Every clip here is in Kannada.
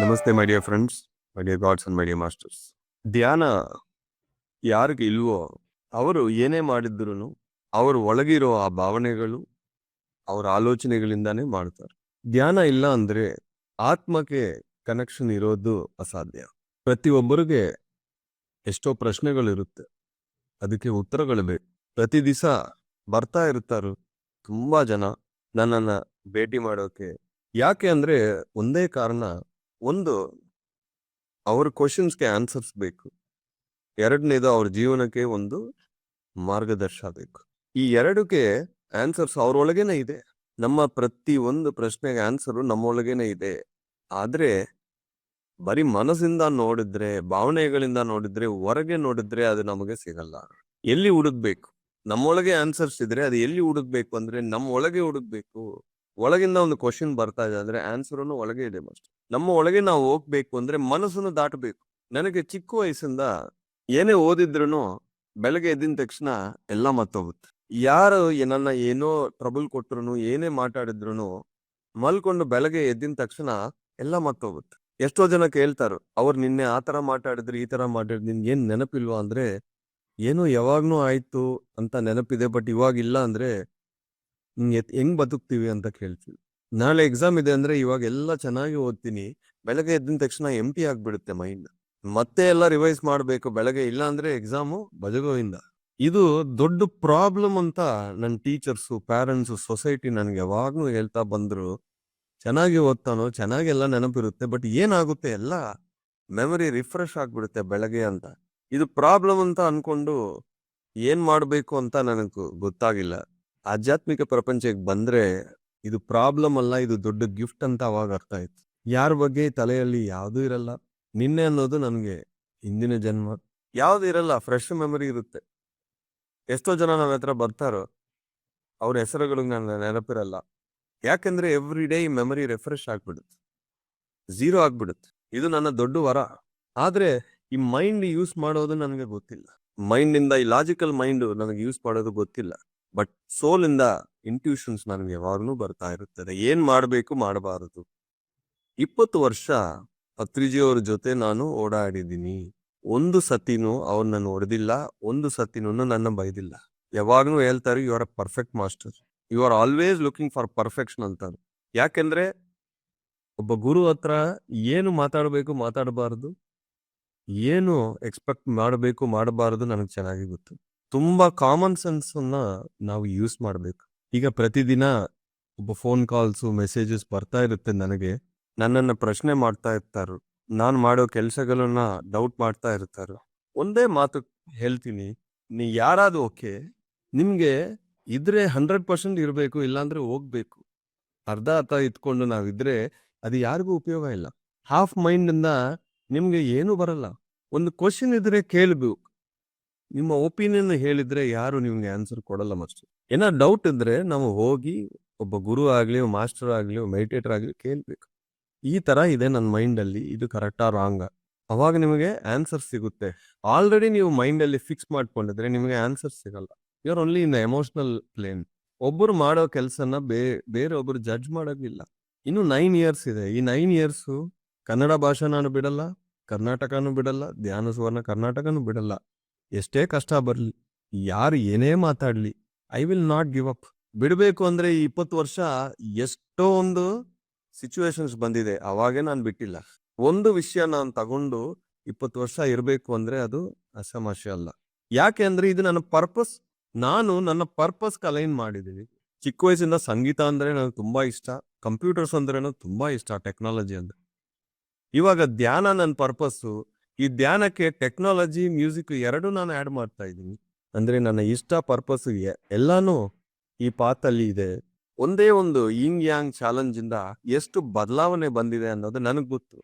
ನಮಸ್ತೆ ಮೈ dear friends, my dear gods and my dear masters. ಧ್ಯಾನ ಯಾರಿಗೆ ಇಲ್ವೋ ಅವರು ಏನೇ ಮಾಡಿದ್ರು ಅವ್ರ ಒಳಗಿರೋ ಆ ಭಾವನೆಗಳು ಅವ್ರ ಆಲೋಚನೆಗಳಿಂದಾನೇ ಮಾಡ್ತಾರೆ. ಧ್ಯಾನ ಇಲ್ಲ ಅಂದ್ರೆ ಆತ್ಮಕ್ಕೆ ಕನೆಕ್ಷನ್ ಇರೋದು ಅಸಾಧ್ಯ. ಪ್ರತಿಯೊಬ್ಬರಿಗೆ ಎಷ್ಟೋ ಪ್ರಶ್ನೆಗಳಿರುತ್ತೆ, ಅದಕ್ಕೆ ಉತ್ತರಗಳು ಬೇಕು. ಪ್ರತಿ ದಿವಸ ಬರ್ತಾ ಇರ್ತಾರು ತುಂಬಾ ಜನ ನನ್ನನ್ನ ಭೇಟಿ ಮಾಡೋಕೆ. ಯಾಕೆ ಅಂದ್ರೆ ಒಂದೇ ಕಾರಣ, ಒಂದು ಅವ್ರ ಕ್ವಶನ್ಸ್ಗೆ ಆನ್ಸರ್ಸ್ ಬೇಕು, ಎರಡನೇದು ಅವ್ರ ಜೀವನಕ್ಕೆ ಒಂದು ಮಾರ್ಗದರ್ಶ ಬೇಕು. ಈ ಎರಡಕ್ಕೆ ಆನ್ಸರ್ಸ್ ಅವ್ರೊಳಗೇನೆ ಇದೆ. ನಮ್ಮ ಪ್ರತಿ ಒಂದು ಪ್ರಶ್ನೆಗೆ ಆನ್ಸರು ನಮ್ಮೊಳಗೇನೆ ಇದೆ. ಆದ್ರೆ ಬರೀ ಮನಸ್ಸಿಂದ ನೋಡಿದ್ರೆ, ಭಾವನೆಗಳಿಂದ ನೋಡಿದ್ರೆ, ಹೊರಗೆ ನೋಡಿದ್ರೆ ಅದು ನಮಗೆ ಸಿಗಲ್ಲ. ಎಲ್ಲಿ ಹುಡುಕ್ಬೇಕು? ನಮ್ಮೊಳಗೆ ಆನ್ಸರ್ಸ್ ಇದ್ರೆ ಅದು ಎಲ್ಲಿ ಹುಡುಕ್ಬೇಕು ಅಂದ್ರೆ ನಮ್ಮ ಒಳಗೆ ಹುಡುಕ್ಬೇಕು. ಒಳಗಿಂದ ಒಂದು ಕ್ವಶನ್ ಬರ್ತಾ ಇದೆ ಅಂದ್ರೆ ಆನ್ಸರ್ನು ಒಳಗೆ ಇದೆ. ಮಸ್ಟ್ ನಮ್ಮ ಒಳಗೆ ನಾವು ಹೋಗ್ಬೇಕು ಅಂದ್ರೆ ಮನಸ್ಸನ್ನು ದಾಟಬೇಕು. ನನಗೆ ಚಿಕ್ಕ ವಯಸ್ಸಿಂದ ಏನೇ ಓದಿದ್ರು ಬೆಳಗ್ಗೆ ಎದ್ದಿನ ತಕ್ಷಣ ಎಲ್ಲ ಮತ್ತೋಗುತ್ತೆ. ಯಾರು ನನ್ನ ಏನೋ ಟ್ರಬಲ್ ಕೊಟ್ರು, ಏನೇ ಮಾತಾಡಿದ್ರು ಮಲ್ಕೊಂಡು ಬೆಳಗ್ಗೆ ಎದ್ದಿನ ತಕ್ಷಣ ಎಲ್ಲ ಮತ್ತೋಗುತ್ತೆ. ಎಷ್ಟೋ ಜನ ಕೇಳ್ತಾರು, ಅವ್ರು ನಿನ್ನೆ ಆ ತರ ಮಾತಾಡಿದ್ರು, ಈ ತರ ಮಾತಾಡಿದ್ರು, ನಿನ್ಗೆ ಏನ್ ನೆನಪಿಲ್ವಾ ಅಂದ್ರೆ, ಏನೋ ಯಾವಾಗ್ನೂ ಆಯ್ತು ಅಂತ ನೆನಪಿದೆ, ಬಟ್ ಇವಾಗ ಇಲ್ಲ ಅಂದ್ರೆ ಹೆಂಗ್ ಬದುಕ್ತಿವಿ ಅಂತ ಕೇಳ್ತೀವಿ. ನಾಳೆ ಎಕ್ಸಾಮ್ ಇದೆ ಅಂದ್ರೆ ಇವಾಗ ಎಲ್ಲ ಚೆನ್ನಾಗಿ ಓದ್ತೀನಿ, ಬೆಳಗ್ಗೆ ಎದ್ದಿನ ತಕ್ಷಣ ಎಂಟಿ ಆಗ್ಬಿಡುತ್ತೆ ಮೈಂಡ್. ಮತ್ತೆ ಎಲ್ಲ ರಿವೈಸ್ ಮಾಡ್ಬೇಕು ಬೆಳಗ್ಗೆ, ಇಲ್ಲ ಅಂದ್ರೆ ಎಕ್ಸಾಮು ಬಜಗೋವಿಂದ. ಇದು ದೊಡ್ಡ ಪ್ರಾಬ್ಲಮ್ ಅಂತ ನನ್ನ ಟೀಚರ್ಸು, ಪ್ಯಾರೆಂಟ್ಸು, ಸೊಸೈಟಿ ನನ್ಗೆ ಯಾವಾಗ್ಲೂ ಹೇಳ್ತಾ ಬಂದ್ರು. ಚೆನ್ನಾಗಿ ಓದ್ತಾನೋ, ಚೆನ್ನಾಗಿ ಎಲ್ಲ ನೆನಪಿರುತ್ತೆ, ಬಟ್ ಏನಾಗುತ್ತೆ ಎಲ್ಲ ಮೆಮೊರಿ ರಿಫ್ರೆಶ್ ಆಗ್ಬಿಡುತ್ತೆ ಬೆಳಗ್ಗೆ ಅಂತ. ಇದು ಪ್ರಾಬ್ಲಮ್ ಅಂತ ಅನ್ಕೊಂಡು ಏನ್ ಮಾಡ್ಬೇಕು ಅಂತ ನನಗೂ ಗೊತ್ತಾಗಿಲ್ಲ. ಆಧ್ಯಾತ್ಮಿಕ ಪ್ರಪಂಚಕ್ಕೆ ಬಂದ್ರೆ ಇದು ಪ್ರಾಬ್ಲಮ್ ಅಲ್ಲ, ಇದು ದೊಡ್ಡ ಗಿಫ್ಟ್ ಅಂತ ಅವಾಗ ಅರ್ಥ ಆಯ್ತು. ಯಾರ ಬಗ್ಗೆ ತಲೆಯಲ್ಲಿ ಯಾವ್ದೂ ಇರಲ್ಲ. ನಿನ್ನೆ ಅನ್ನೋದು ನನ್ಗೆ ಹಿಂದಿನ ಜನ್ಮ ಯಾವ್ದು ಇರಲ್ಲ, ಫ್ರೆಶ್ ಮೆಮೊರಿ ಇರುತ್ತೆ. ಎಷ್ಟೋ ಜನ ನನ್ನ ಹತ್ರ ಬರ್ತಾರೋ ಅವ್ರ ಹೆಸರುಗಳಿಗೆ ನನ್ನ ನೆನಪಿರಲ್ಲ. ಯಾಕಂದ್ರೆ ಎವ್ರಿ ಡೇ ಈ ಮೆಮೊರಿ ರಿಫ್ರೆಶ್ ಆಗ್ಬಿಡುತ್ತೆ, ಝೀರೋ ಆಗ್ಬಿಡುತ್ತೆ. ಇದು ನನ್ನ ದೊಡ್ಡ ವರ. ಆದ್ರೆ ಈ ಮೈಂಡ್ ಯೂಸ್ ಮಾಡೋದು ನನಗೆ ಗೊತ್ತಿಲ್ಲ. ಮೈಂಡ್ ಇಂದ, ಈ ಲಾಜಿಕಲ್ ಮೈಂಡ್ ನನಗೆ ಯೂಸ್ ಮಾಡೋದು ಗೊತ್ತಿಲ್ಲ. ಬಟ್ ಸೋಲ್ ಇಂದ ಇಂಟ್ಯೂಷನ್ಸ್ ನನಗೆ ಯಾವಾಗ್ಲೂ ಬರ್ತಾ ಇರುತ್ತದೆ, ಏನ್ ಮಾಡ್ಬೇಕು ಮಾಡಬಾರದು. 20 ವರ್ಷ ಅತ್ರಿಜಿಯವ್ರ ಜೊತೆ ನಾನು ಓಡಾಡಿದ್ದೀನಿ. ಒಂದು ಸತಿನೂ ಅವ್ರು ನನ್ನ ಹೊಡೆದಿಲ್ಲ, ಒಂದು ಸತಿನೂ ನನ್ನ ಬೈದಿಲ್ಲ. ಯಾವಾಗ್ಲೂ ಹೇಳ್ತಾರೆ, you are a perfect master, you are always looking for perfection ಅಂತಾರೆ. ಯಾಕೆಂದ್ರೆ ಒಬ್ಬ ಗುರು ಹತ್ರ ಏನು ಮಾತಾಡಬೇಕು ಮಾತಾಡಬಾರದು, ಏನು ಎಕ್ಸ್ಪೆಕ್ಟ್ ಮಾಡಬೇಕು ಮಾಡಬಾರದು ನನಗೆ ಚೆನ್ನಾಗಿ ಗೊತ್ತು. ತುಂಬಾ ಕಾಮನ್ ಸೆನ್ಸ್ ಅನ್ನ ನಾವು ಯೂಸ್ ಮಾಡ್ಬೇಕು. ಈಗ ಪ್ರತಿದಿನ ಒಬ್ಬ ಫೋನ್ ಕಾಲ್ಸು, ಮೆಸೇಜಸ್ ಬರ್ತಾ ಇರುತ್ತೆ ನನಗೆ. ನನ್ನನ್ನ ಪ್ರಶ್ನೆ ಮಾಡ್ತಾ ಇರ್ತಾರು, ನಾನ್ ಮಾಡೋ ಕೆಲ್ಸಗಳನ್ನ ಡೌಟ್ ಮಾಡ್ತಾ ಇರ್ತಾರು. ಒಂದೇ ಮಾತು ಹೇಳ್ತೀನಿ, ನೀ ಯಾರಾದ್ರೂ ಓಕೆ, ನಿಮ್ಗೆ ಇದ್ರೆ 100% ಇರ್ಬೇಕು, ಇಲ್ಲಾಂದ್ರೆ ಹೋಗ್ಬೇಕು. ಅರ್ಧ ಇತ್ಕೊಂಡು ನಾವಿದ್ರೆ ಅದು ಯಾರಿಗೂ ಉಪಯೋಗ ಇಲ್ಲ. ಹಾಫ್ ಮೈಂಡ್ ಇಂದ ನಿಮ್ಗೆ ಏನು ಬರಲ್ಲ. ಒಂದು ಕ್ವಶನ್ ಇದ್ರೆ ಕೇಳ್ಬೇಕು, ನಿಮ್ಮ ಒಪಿನಿಯನ್ ಹೇಳಿದ್ರೆ ಯಾರು ನಿಮ್ಗೆ ಆನ್ಸರ್ ಕೊಡಲ್ಲ. ಮಸ್ಟ್ ಏನೋ ಡೌಟ್ ಇದ್ರೆ ನಾವು ಹೋಗಿ ಒಬ್ಬ ಗುರು ಆಗ್ಲಿ, ಮಾಸ್ಟರ್ ಆಗ್ಲಿ, ಮೆಡಿಟೇಟರ್ ಆಗ್ಲಿ ಕೇಳ್ಬೇಕು. ಈ ತರ ಇದೆ ನನ್ನ ಮೈಂಡ್ ಅಲ್ಲಿ, ಇದು ಕರೆಕ್ಟಾ ರಾಂಗ, ಅವಾಗ ನಿಮಗೆ ಆನ್ಸರ್ ಸಿಗುತ್ತೆ. ಆಲ್ರೆಡಿ ನೀವು ಮೈಂಡ್ ಅಲ್ಲಿ ಫಿಕ್ಸ್ ಮಾಡ್ಕೊಂಡಿದ್ರೆ ನಿಮಗೆ ಆನ್ಸರ್ ಸಿಗಲ್ಲ. You are only in the emotional plane. ಒಬ್ಬರು ಮಾಡೋ ಕೆಲ್ಸನ ಬೇರೆ ಒಬ್ಬರು ಜಡ್ಜ್ ಮಾಡೋದಿಲ್ಲ. ಇನ್ನು 9 ಇಯರ್ಸ್ ಇದೆ. ಈ 9 ಇಯರ್ಸ್ ಕನ್ನಡ ಭಾಷೆ ನಾನು ಬಿಡಲ್ಲ, ಕರ್ನಾಟಕನೂ ಬಿಡಲ್ಲ, ಧ್ಯಾನ ಸುವರ್ಣ ಕರ್ನಾಟಕನೂ ಬಿಡಲ್ಲ. ಎಷ್ಟೇ ಕಷ್ಟ ಬರ್ಲಿ, ಯಾರು ಏನೇ ಮಾತಾಡ್ಲಿ, I will not give up. ಬಿಡ್ಬೇಕು ಅಂದ್ರೆ ಈ 20 ವರ್ಷ ಎಷ್ಟೋ ಒಂದು ಸಿಚುವೇಶನ್ಸ್ ಬಂದಿದೆ, ಅವಾಗೇ ನಾನು ಬಿಟ್ಟಿಲ್ಲ. ಒಂದು ವಿಷಯ ನಾನು ತಗೊಂಡು 20 ವರ್ಷ ಇರಬೇಕು ಅಂದ್ರೆ ಅದು ಅಸಮಸ್ಯೆ ಅಲ್ಲ. ಯಾಕೆ ಅಂದ್ರೆ ಇದು ನನ್ನ ಪರ್ಪಸ್. ನಾನು ನನ್ನ ಪರ್ಪಸ್ ಅಲೈನ್ ಮಾಡಿದ್ದೀನಿ. ಚಿಕ್ಕ ವಯಸ್ಸಿಂದ ಸಂಗೀತ ಅಂದ್ರೆ ನನಗೆ ತುಂಬಾ ಇಷ್ಟ, ಕಂಪ್ಯೂಟರ್ಸ್ ಅಂದ್ರೆ ತುಂಬಾ ಇಷ್ಟ, ಟೆಕ್ನಾಲಜಿ ಅಂದ್ರೆ. ಇವಾಗ ಧ್ಯಾನ ನನ್ನ ಪರ್ಪಸ್ಸು. ಈ ಧ್ಯಾನಕ್ಕೆ ಟೆಕ್ನಾಲಜಿ, ಮ್ಯೂಸಿಕ್ ಎರಡು ನಾನು ಆಡ್ ಮಾಡ್ತಾ ಇದ್ದೀನಿ. ಅಂದ್ರೆ ನನ್ನ ಇಷ್ಟ, ಪರ್ಪಸ್ ಎಲ್ಲಾನು ಈ ಪಾತಲ್ಲಿ ಇದೆ. ಒಂದೇ ಒಂದು ಯಿಂಗ್ ಯಾಂಗ್ ಚಾಲೆಂಜ್ ಇಂದ ಎಷ್ಟು ಬದಲಾವಣೆ ಬಂದಿದೆ ಅನ್ನೋದು ನನಗ್ ಗೊತ್ತು,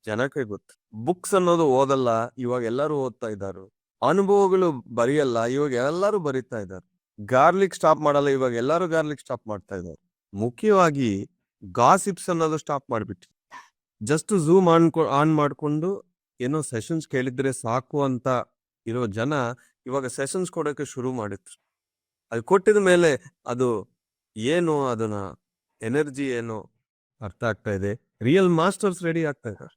ಜನಕ್ಕೆ ಗೊತ್ತು. ಬುಕ್ಸ್ ಅನ್ನೋದು ಓದಲ್ಲ, ಇವಾಗ ಎಲ್ಲರೂ ಓದ್ತಾ ಇದ್ದಾರೆ. ಅನುಭವಗಳು ಬರೆಯಲ್ಲ, ಇವಾಗ ಎಲ್ಲರೂ ಬರೀತಾ ಇದ್ದಾರೆ. ಗಾರ್ಲಿಕ್ ಸ್ಟಾಪ್ ಮಾಡಲ್ಲ, ಇವಾಗ ಎಲ್ಲರೂ ಗಾರ್ಲಿಕ್ ಸ್ಟಾಪ್ ಮಾಡ್ತಾ ಇದ್ದಾರೆ. ಮುಖ್ಯವಾಗಿ ಗಾಸಿಪ್ಸ್ ಅನ್ನೋದು ಸ್ಟಾಪ್ ಮಾಡ್ಬಿಟ್ಟು ಜಸ್ಟ್ ಝೂಮ್ ಆನ್ ಮಾಡ್ಕೊಂಡು ಏನೋ ಸೆಷನ್ಸ್ ಕೇಳಿದ್ರೆ ಸಾಕು ಅಂತ ಇರೋ ಜನ ಇವಾಗ ಸೆಷನ್ಸ್ ಕೊಡೋಕೆ ಶುರು ಮಾಡಿದ್ರು. ಅದು ಕೊಟ್ಟಿದ ಮೇಲೆ ಅದು ಏನು, ಅದನ್ನ ಎನರ್ಜಿ ಏನು ಅರ್ಥ ಆಗ್ತಾ ಇದೆ. ರಿಯಲ್ ಮಾಸ್ಟರ್ಸ್ ರೆಡಿ ಆಗ್ತಾ ಇದ್ದಾರೆ.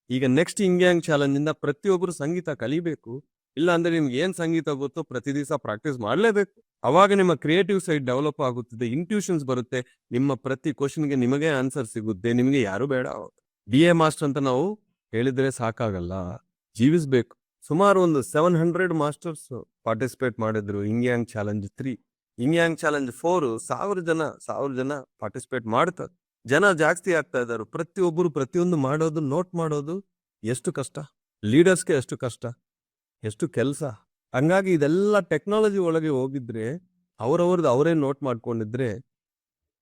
ಈಗ ನೆಕ್ಸ್ಟ್ ಇಂಗ್ಯಾಂಗ್ ಚಾಲೆಂಜ್ ಇಂದ ಪ್ರತಿಯೊಬ್ಬರು ಸಂಗೀತ ಕಲಿಬೇಕು. ಇಲ್ಲ ಅಂದ್ರೆ ನಿಮ್ಗೆ ಏನ್ ಸಂಗೀತ ಗೊತ್ತೋ ಪ್ರತಿ ದಿವಸ ಪ್ರಾಕ್ಟೀಸ್ ಮಾಡ್ಲೇಬೇಕು. ಅವಾಗ ನಿಮ್ಮ ಕ್ರಿಯೇಟಿವ್ ಸೈಡ್ ಡೆವಲಪ್ ಆಗುತ್ತದೆ, ಇಂಟ್ಯೂಷನ್ಸ್ ಬರುತ್ತೆ, ನಿಮ್ಮ ಪ್ರತಿ ಕ್ವಶನ್ಗೆ ನಿಮಗೆ ಆನ್ಸರ್ ಸಿಗುತ್ತೆ, ನಿಮಗೆ ಯಾರು ಬೇಡ. BA ಮಾಸ್ಟರ್ ಅಂತ ನಾವು ಹೇಳಿದ್ರೆ ಸಾಕಾಗಲ್ಲ, ಜೀವಿಸ್ಬೇಕು. ಸುಮಾರು ಒಂದು 700 ಮಾಸ್ಟರ್ಸ್ ಪಾರ್ಟಿಸಿಪೇಟ್ ಮಾಡಿದ್ರು ಇಂಗ್ಯಾಂಗ್ ಚಾಲೆಂಜ್ 3. ಇಂಗ್ಯಾಂಗ್ ಚಾಲೆಂಜ್ 4 1000 ಜನ ಪಾರ್ಟಿಸಿಪೇಟ್ ಮಾಡ್ತಾರೆ. ಜನ ಜಾಸ್ತಿ ಆಗ್ತಾ ಇದ್ದಾರೆ. ಪ್ರತಿಯೊಬ್ಬರು ಪ್ರತಿಯೊಂದು ಮಾಡೋದು, ನೋಟ್ ಮಾಡೋದು ಎಷ್ಟು ಕಷ್ಟ, ಲೀಡರ್ಸ್ಗೆ ಎಷ್ಟು ಕಷ್ಟ, ಎಷ್ಟು ಕೆಲಸ. ಹಂಗಾಗಿ ಇದೆಲ್ಲ ಟೆಕ್ನಾಲಜಿ ಒಳಗೆ ಹೋಗಿದ್ರೆ, ಅವರವ್ರದ್ದು ಅವರೇ ನೋಟ್ ಮಾಡ್ಕೊಂಡಿದ್ರೆ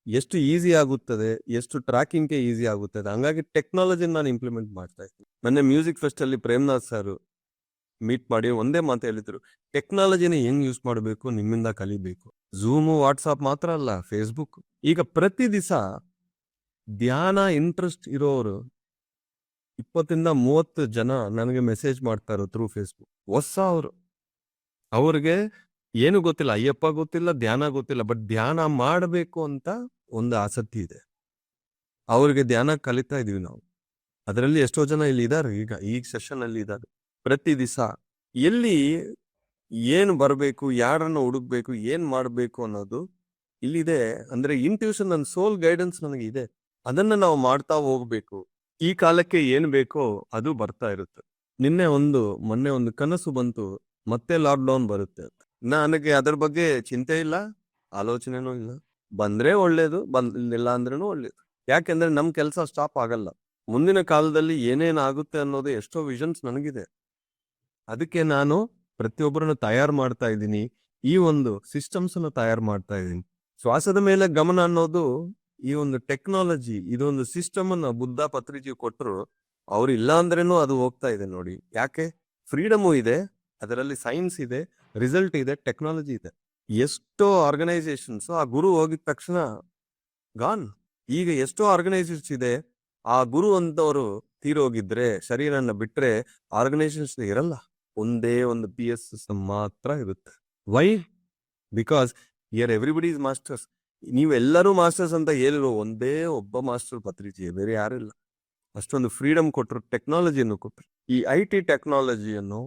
ಎಷ್ಟು ಈಸಿ ಆಗುತ್ತದೆ, ಎಷ್ಟು ಟ್ರ್ಯಾಕಿಂಗ್ಗೆ ಈಸಿ ಆಗುತ್ತದೆ. ಹಂಗಾಗಿ ಟೆಕ್ನಾಲಜಿನ ನಾನು ಇಂಪ್ಲಿಮೆಂಟ್ ಮಾಡ್ತಾ ಇದ್ದೀನಿ. ಮೊನ್ನೆ ಮ್ಯೂಸಿಕ್ ಫೆಸ್ಟ್ ಅಲ್ಲಿ ಪ್ರೇಮ್ನಾಥ್ ಸರ್ ಮೀಟ್ ಮಾಡಿ ಒಂದೇ ಮಾತು ಹೇಳಿದ್ರು, ಟೆಕ್ನಾಲಜಿನ ಹೆಂಗ್ ಯೂಸ್ ಮಾಡಬೇಕು ನಿಮ್ಮಿಂದ ಕಲಿಬೇಕು. ಝೂಮು, ವಾಟ್ಸಾಪ್ ಮಾತ್ರ ಅಲ್ಲ, ಫೇಸ್ಬುಕ್. ಈಗ ಪ್ರತಿ ದಿವಸ ಧ್ಯಾನ ಇಂಟ್ರೆಸ್ಟ್ ಇರೋರು 20-30 ಜನ ನನಗೆ ಮೆಸೇಜ್ ಮಾಡ್ತಾರೆ ಥ್ರೂ ಫೇಸ್ಬುಕ್. ಅವ್ರಿಗೆ ಏನು ಗೊತ್ತಿಲ್ಲ, ಅಯ್ಯಪ್ಪ ಗೊತ್ತಿಲ್ಲ, ಧ್ಯಾನ ಗೊತ್ತಿಲ್ಲ, ಬಟ್ ಧ್ಯಾನ ಮಾಡಬೇಕು ಅಂತ ಒಂದು ಆಸಕ್ತಿ ಇದೆ. ಅವ್ರಿಗೆ ಧ್ಯಾನ ಕಲಿತಾ ಇದೀವಿ ನಾವು. ಅದರಲ್ಲಿ ಎಷ್ಟೋ ಜನ ಇಲ್ಲಿ ಇದ್ದಾರೆ, ಈ ಸೆಷನ್ ಅಲ್ಲಿ ಇದ್ದಾರೆ. ಪ್ರತಿ ದಿವಸ ಎಲ್ಲಿ ಏನು ಬರಬೇಕು, ಯಾರನ್ನ ಹುಡುಕ್ಬೇಕು, ಏನ್ ಮಾಡಬೇಕು ಅನ್ನೋದು ಇಲ್ಲಿದೆ. ಅಂದ್ರೆ ಇಂಟ್ಯೂಷನ್, ನನ್ನ ಸೋಲ್ ಗೈಡೆನ್ಸ್ ನನಗೆ ಇದೆ. ಅದನ್ನ ನಾವು ಮಾಡ್ತಾ ಹೋಗ್ಬೇಕು. ಈ ಕಾಲಕ್ಕೆ ಏನ್ ಬೇಕೋ ಅದು ಬರ್ತಾ ಇರುತ್ತೆ. ಮೊನ್ನೆ ಒಂದು ಕನಸು ಬಂತು, ಮತ್ತೆ ಲಾಕ್ಡೌನ್ ಬರುತ್ತೆ ಅಂತ. ನನಗೆ ಅದ್ರ ಬಗ್ಗೆ ಚಿಂತೆ ಇಲ್ಲ, ಆಲೋಚನೆನೂ ಇಲ್ಲ. ಬಂದ್ರೆ ಒಳ್ಳೇದು, ಬಂದಿಲ್ಲ ಅಂದ್ರೂ ಒಳ್ಳೇದು. ಯಾಕೆಂದ್ರೆ ನಮ್ ಕೆಲಸ ಸ್ಟಾಪ್ ಆಗಲ್ಲ. ಮುಂದಿನ ಕಾಲದಲ್ಲಿ ಏನೇನಾಗುತ್ತೆ ಅನ್ನೋದು ಎಷ್ಟೋ ವಿಷನ್ಸ್ ನನಗಿದೆ. ಅದಕ್ಕೆ ನಾನು ಪ್ರತಿಯೊಬ್ಬರನ್ನು ತಯಾರು ಮಾಡ್ತಾ ಇದ್ದೀನಿ. ಈ ಒಂದು ಸಿಸ್ಟಮ್ಸ್ ಅನ್ನು ತಯಾರು ಮಾಡ್ತಾ ಇದ್ದೀನಿ. ಶ್ವಾಸದ ಮೇಲೆ ಗಮನ ಅನ್ನೋದು ಈ ಒಂದು ಟೆಕ್ನಾಲಜಿ, ಇದೊಂದು ಸಿಸ್ಟಮ್ ಅನ್ನ ಬುದ್ಧ ಪತ್ರಿಜಿ ಕೊಟ್ಟರು. ಅವ್ರು ಇಲ್ಲ ಅಂದ್ರೇನು ಅದು ಹೋಗ್ತಾ ಇದೆ ನೋಡಿ. ಯಾಕೆ? ಫ್ರೀಡಮು ಇದೆ, ಅದರಲ್ಲಿ ಸೈನ್ಸ್ ಇದೆ, ರಿಸಲ್ಟ್ ಇದೆ, ಟೆಕ್ನಾಲಜಿ ಇದೆ. ಎಷ್ಟೋ ಆರ್ಗನೈಸೇಷನ್ಸ್ ಆ ಗುರು ಹೋಗಿದ ತಕ್ಷಣ ಗಾನ್. ಈಗ ಎಷ್ಟೋ ಆರ್ಗನೈಸೇಷನ್ಸ್ ಇದೆ, ಆ ಗುರು ಅಂತವರು ತೀರೋಗಿದ್ರೆ, ಶರೀರನ ಬಿಟ್ರೆ ಆರ್ಗನೈಸೇಷನ್ಸ್ ಇರಲ್ಲ. ಒಂದೇ ಒಂದು PSS ಮಾತ್ರ ಇರುತ್ತೆ. Why? Because here everybody is masters. ನೀವೆಲ್ಲರೂ ಮಾಸ್ಟರ್ಸ್ ಅಂತ ಹೇಳಿರೋ ಒಂದೇ ಒಬ್ಬ ಮಾಸ್ಟರ್ ಪತ್ರಿಜಿ, ಬೇರೆ ಯಾರಿಲ್ಲ. ಅಷ್ಟೊಂದು ಫ್ರೀಡಮ್ ಕೊಟ್ಟರು, ಟೆಕ್ನಾಲಜಿಯನ್ನು ಕೊಟ್ಟರು. ಈ IT ಟೆಕ್ನಾಲಜಿಯನ್ನು,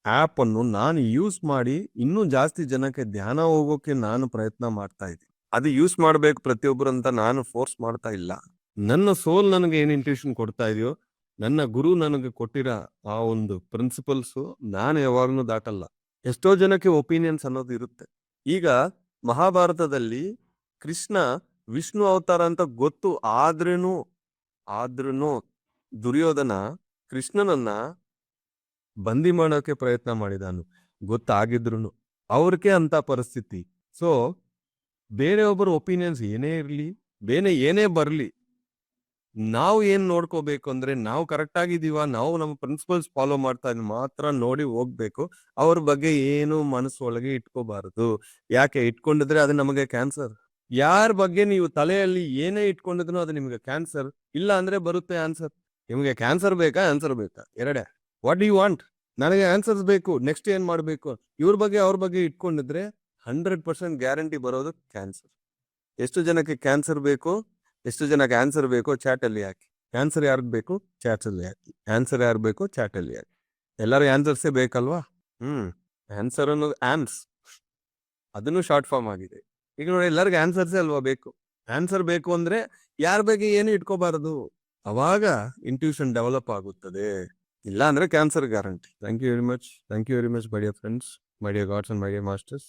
ಆಪ್ ಅನ್ನು ನಾನು ಯೂಸ್ ಮಾಡಿ ಇನ್ನೂ ಜಾಸ್ತಿ ಜನಕ್ಕೆ ಧ್ಯಾನ ಹೋಗೋಕೆ ನಾನು ಪ್ರಯತ್ನ ಮಾಡ್ತಾ ಇದ್ದೀನಿ. ಅದು ಯೂಸ್ ಮಾಡ್ಬೇಕು ಪ್ರತಿಯೊಬ್ಬರು ಅಂತ ನಾನು ಫೋರ್ಸ್ ಮಾಡ್ತಾ ಇಲ್ಲ. ನನ್ನ ಸೋಲ್ ನನಗೆ ಏನ್ ಇಂಟ್ಯೂಷನ್ ಕೊಡ್ತಾ ಇದೆಯೋ, ನನ್ನ ಗುರು ನನಗೆ ಕೊಟ್ಟಿರೋ ಆ ಒಂದು ಪ್ರಿನ್ಸಿಪಲ್ಸ್ ನಾನು ಯಾವಾಗ್ಲೂ ದಾಟಲ್ಲ. ಎಷ್ಟೋ ಜನಕ್ಕೆ ಒಪಿನಿಯನ್ಸ್ ಅನ್ನೋದು ಇರುತ್ತೆ. ಈಗ ಮಹಾಭಾರತದಲ್ಲಿ ಕೃಷ್ಣ ವಿಷ್ಣು ಅವತಾರ ಅಂತ ಗೊತ್ತು, ಆದ್ರೂ ದುರ್ಯೋಧನ ಕೃಷ್ಣನನ್ನ ಬಂದಿ ಮಾಡೋಕೆ ಪ್ರಯತ್ನ ಮಾಡಿದಾನು, ಗೊತ್ತಾಗಿದ್ರು. ಅವ್ರಿಗೆ ಅಂತ ಪರಿಸ್ಥಿತಿ. ಸೊ ಬೇರೆಯೊಬ್ಬರ ಒಪಿನಿಯನ್ಸ್ ಏನೇ ಇರ್ಲಿ, ಏನೇ ಬರ್ಲಿ, ನಾವು ಏನ್ ನೋಡ್ಕೋಬೇಕು ಅಂದ್ರೆ ನಾವು ಕರೆಕ್ಟ್ ಆಗಿದೀವ, ನಾವು ನಮ್ಮ ಪ್ರಿನ್ಸಿಪಲ್ಸ್ ಫಾಲೋ ಮಾಡ್ತಾ ಇದ್ ಮಾತ್ರ ನೋಡಿ ಹೋಗ್ಬೇಕು. ಅವ್ರ ಬಗ್ಗೆ ಏನು ಮನಸ್ಸೊಳಗೆ ಇಟ್ಕೋಬಾರದು. ಯಾಕೆ? ಇಟ್ಕೊಂಡಿದ್ರೆ ಅದು ನಮಗೆ ಕ್ಯಾನ್ಸರ್. ಯಾರ ಬಗ್ಗೆ ನೀವು ತಲೆಯಲ್ಲಿ ಏನೇ ಇಟ್ಕೊಂಡಿದ್ರು ಅದು ನಿಮ್ಗೆ ಕ್ಯಾನ್ಸರ್. ಇಲ್ಲ ಅಂದ್ರೆ ಬರುತ್ತೆ ಆನ್ಸರ್. ನಿಮ್ಗೆ ಕ್ಯಾನ್ಸರ್ ಬೇಕಾ, ಆನ್ಸರ್ ಬೇಕಾ? ಎರಡೇ. What do you want? ನನಗೆ ಆನ್ಸರ್ಸ್ ಬೇಕು, ನೆಕ್ಸ್ಟ್ ಏನ್ ಮಾಡ್ಬೇಕು. ಇವ್ರ ಬಗ್ಗೆ ಅವ್ರ ಬಗ್ಗೆ ಇಟ್ಕೊಂಡಿದ್ರೆ 100% ಗ್ಯಾರಂಟಿ ಬರೋದು ಕ್ಯಾನ್ಸರ್. ಎಷ್ಟು ಜನಕ್ಕೆ ಕ್ಯಾನ್ಸರ್ ಬೇಕು, ಎಷ್ಟು ಜನಕ್ಕೆ ಆನ್ಸರ್ ಬೇಕು, ಚಾಟ್ ಅಲ್ಲಿ ಹಾಕಿ. ಆನ್ಸರ್ ಯಾರಿಗ್ ಬೇಕು, ಚಾಟ್ ಅಲ್ಲಿ ಹಾಕಿ. ಆನ್ಸರ್ ಯಾರು ಬೇಕು, ಚಾಟ್ ಅಲ್ಲಿ ಹಾಕಿ. ಎಲ್ಲರೂ ಆನ್ಸರ್ಸೇ ಬೇಕಲ್ವಾ? ಆನ್ಸರ್ ಅನ್ನೋದು ಅದನ್ನು ಶಾರ್ಟ್ ಫಾರ್ಮ್ ಆಗಿದೆ. ಈಗ ನೋಡಿ, ಎಲ್ಲರಿಗೂ ಆನ್ಸರ್ಸೇ ಅಲ್ವಾ ಬೇಕು. ಆನ್ಸರ್ ಬೇಕು ಅಂದ್ರೆ ಯಾರ ಬಗ್ಗೆ ಏನು ಇಟ್ಕೋಬಾರದು. ಅವಾಗ ಇಂಟ್ಯೂಷನ್ ಡೆವಲಪ್ ಆಗುತ್ತದೆ. ಇಲ್ಲ ಅಂದ್ರೆ cancer guarantee. Thank you very much, my dear friends, my dear gods and my dear masters.